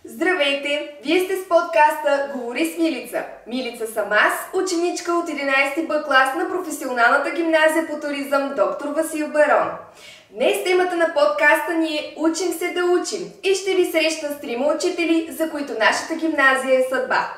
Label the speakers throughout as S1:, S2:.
S1: Здравейте! Вие сте с подкаста Говори с Милица. Милица съм аз, ученичка от 11 Б клас на професионалната гимназия по туризъм доктор Васил Барон. Днес темата на подкаста ни е "Учим се да учим" и ще ви срещна с 3 учители, за които нашата гимназия е съдба.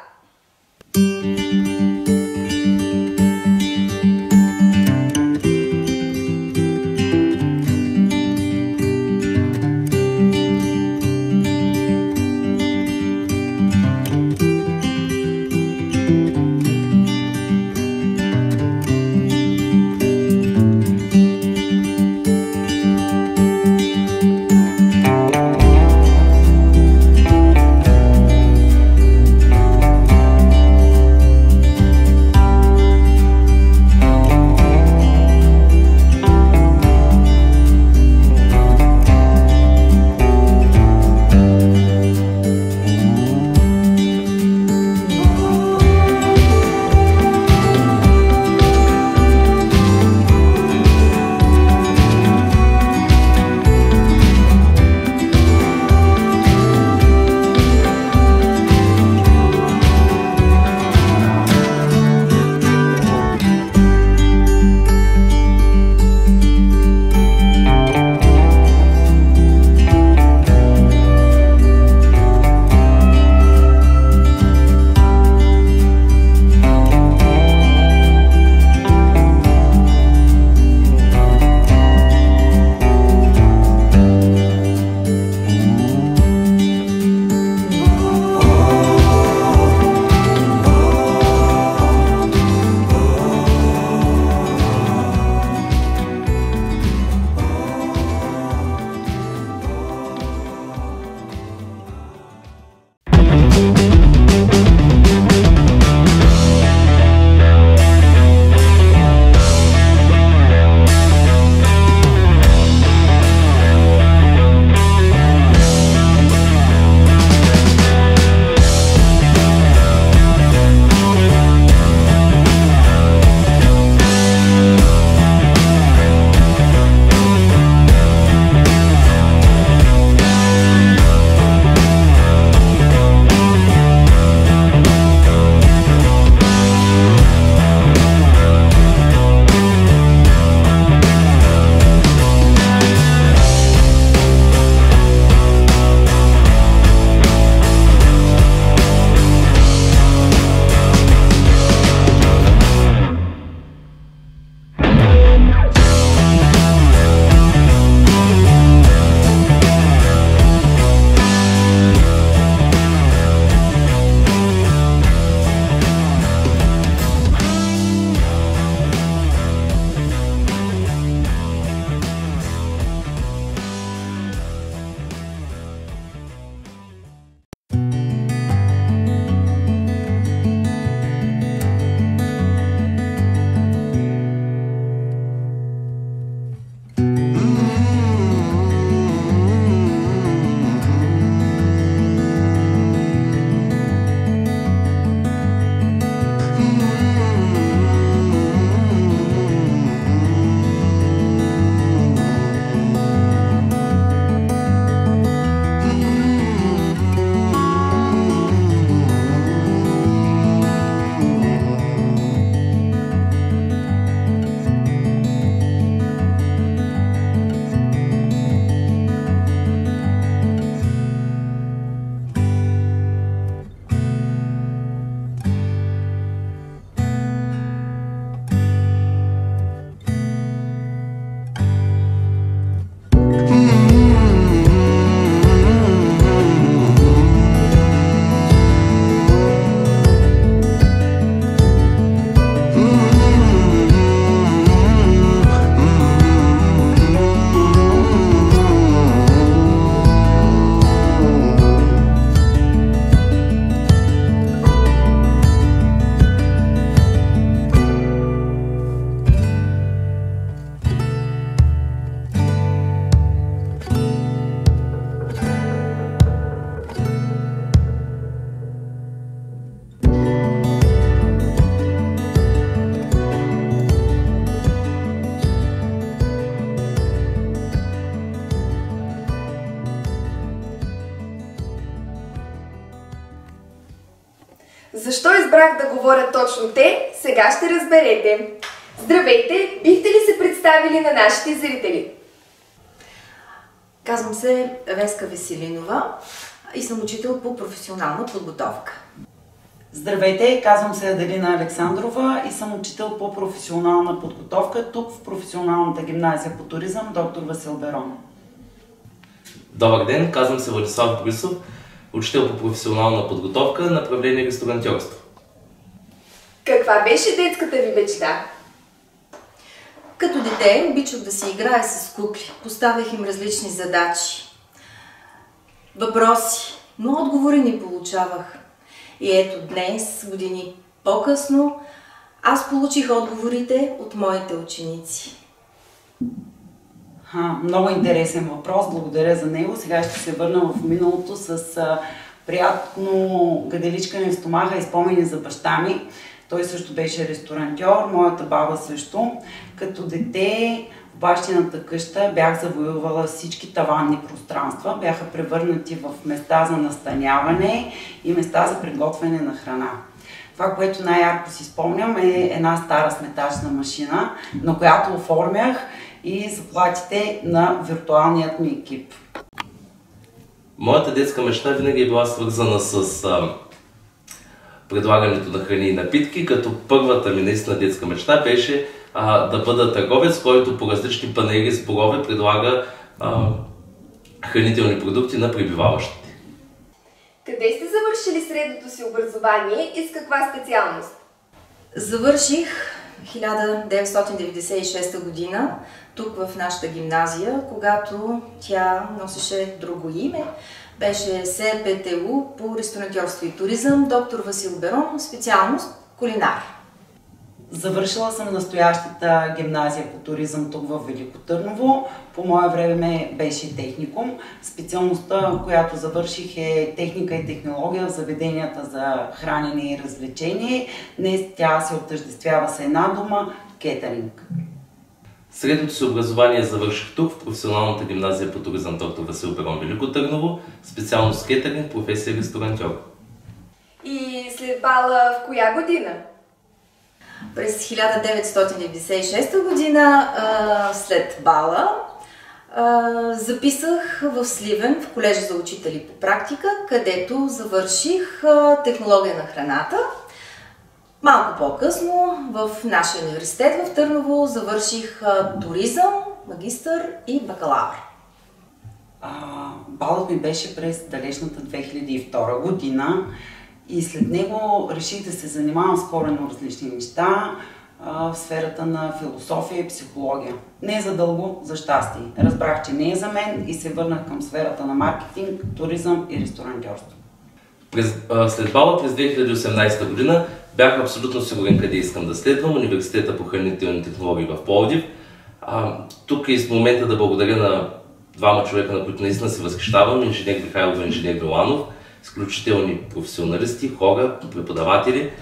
S1: Защо избрах да говоря точно те, сега ще разберете. Здравейте! Бихте ли се представили на нашите зрители?
S2: Казвам се Веска Веселинова и съм учител по професионална подготовка.
S3: Здравейте, казвам се Аделина Александрова и съм учител по професионална подготовка тук в професионалната гимназия по туризъм доктор Васил Берон.
S4: Добър ден, казвам се Владислав Борисов, учител по професионална подготовка, направление ресторантьорство.
S1: Каква беше детската ви мечта?
S2: Като дете обичах да си играя с кукли. Поставях им различни задачи, въпроси, но отговори не получавах. И ето днес, години по-късно, аз получих отговорите от моите ученици.
S3: Много интересен въпрос, благодаря за него. Сега ще се върна в миналото с приятно гаделичкане в стомаха и спомени за баща ми. Той също беше ресторантьор, моята баба също. Като дете в бащината къща бях завоювала всички таванни пространства, бяха превърнати в места за настаняване и места за приготвяне на храна. Това, което най-ярко си спомням, е една стара сметачна машина, на която оформях и заплатите на виртуалният ми екип.
S4: Моята детска мечта винаги е била свързана с предлагането на храни и напитки, като първата ми наистина детска мечта беше да бъда търговец, който по различни панаири с борове предлага хранителни продукти на пребиваващите.
S1: Къде сте завършили средното си образование и с каква специалност?
S2: Завърших 1996 година тук в нашата гимназия, когато тя носеше друго име. Беше СПТУ по ресторантьорство и туризъм, доктор Васил Берон, специалност кулинар.
S3: Завършила съм настоящата гимназия по туризъм тук в Велико Търново. По мое време беше техникум. Специалността, която завърших, е техника и технология в заведенията за хранене и развлечение. Днес тя се отъждествява с една дума – кетеринг.
S4: Средното си образование завърших тук в професионалната гимназия по туризъм доктор Васил Берон, Велико Търново, специалност кетеринг, професия ресторантьор.
S1: И след бала в коя година?
S2: През 1996 година, след бала, записах в Сливен, в колежа за учители по практика, където завърших технология на храната. Малко по-късно в нашия университет в Търново завърших туризъм, магистър и бакалавър.
S3: Балът ми беше през далечната 2002 година и след него реших да се занимавам с коренно различни неща в сферата на философия и психология. Не е за дълго, за щастие. Разбрах, че не е за мен и се върнах към сферата на маркетинг, туризъм и ресторантьорство.
S4: След бала през 2018 година бях абсолютно сигурен къде искам да следвам университета по хранителни технологии в Пловдив. Тук е с момента да благодаря на двама човека, на които наистина се възхищавам, инженер Михайлов и инженер Миланов, изключителни професионалисти, хора, преподаватели.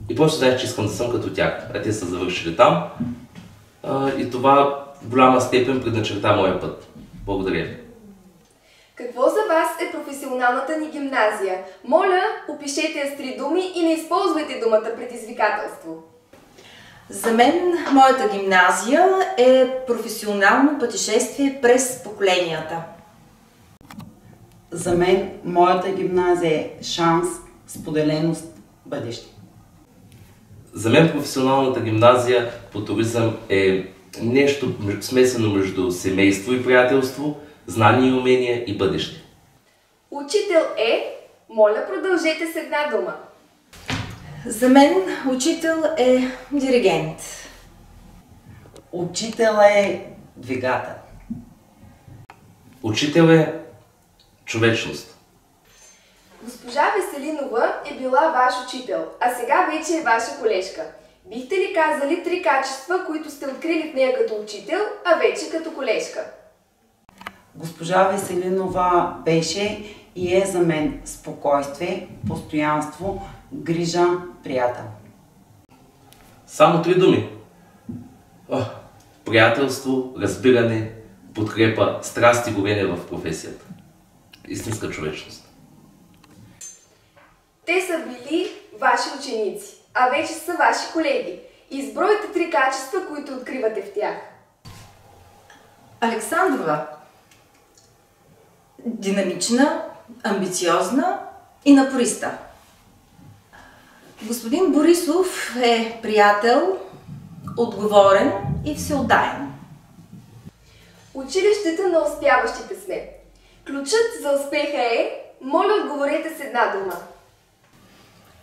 S4: И просто знаех, че искам да съм като тях, а те са завършили там. И това в голяма степен предначерта моя път. Благодаря ви.
S1: Какво за вас е професионалната ни гимназия? Моля, опишете я с 3 думи и не използвайте думата предизвикателство.
S2: За мен моята гимназия е професионално пътешествие през поколенията.
S3: За мен моята гимназия е шанс, споделеност, бъдеще.
S4: За мен професионалната гимназия по туризъм е нещо смесено между семейство и приятелство, знание и умения и бъдеще.
S1: Учител е, моля продължете с една дума.
S2: За мен учител е диригент.
S3: Учител е двигател.
S4: Учител е човечност.
S1: Госпожа Веселинова е била ваш учител, а сега вече е ваша колежка. Бихте ли казали 3 качества, които сте открили в нея като учител, а вече като колежка?
S3: Госпожа Веселинова беше и е за мен спокойствие, постоянство, грижа, приятел.
S4: Само 3 думи. Приятелство, разбиране, подкрепа, страст и горение в професията. Истинска човечност.
S1: Те са били ваши ученици, а вече са ваши колеги. Избройте 3 качества, които откривате в тях.
S2: Александрова. Динамична, амбициозна и напориста. Господин Борисов е приятел, отговорен и всеотдаен.
S1: Училището на успяващите сме. Ключът за успеха е, моля отговорете с една дума.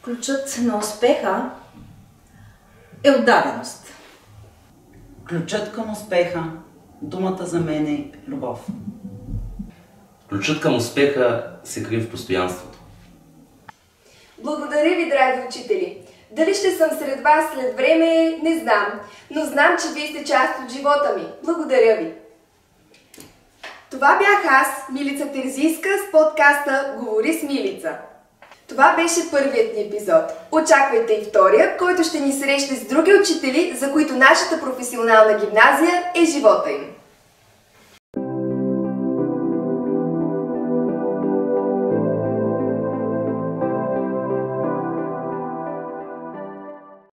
S2: Ключът на успеха е отдаденост.
S3: Ключът към успеха, думата за мен е любов.
S4: Ключът към успеха се крие в постоянството.
S1: Благодаря ви, драги учители! Дали ще съм сред вас след време, не знам, но знам, че вие сте част от живота ми. Благодаря ви! Това бях аз, Милица Терзийска, с подкаста Говори с Милица. Това беше първият ни епизод. Очаквайте и втория, който ще ни срещне с други учители, за които нашата професионална гимназия е живота им.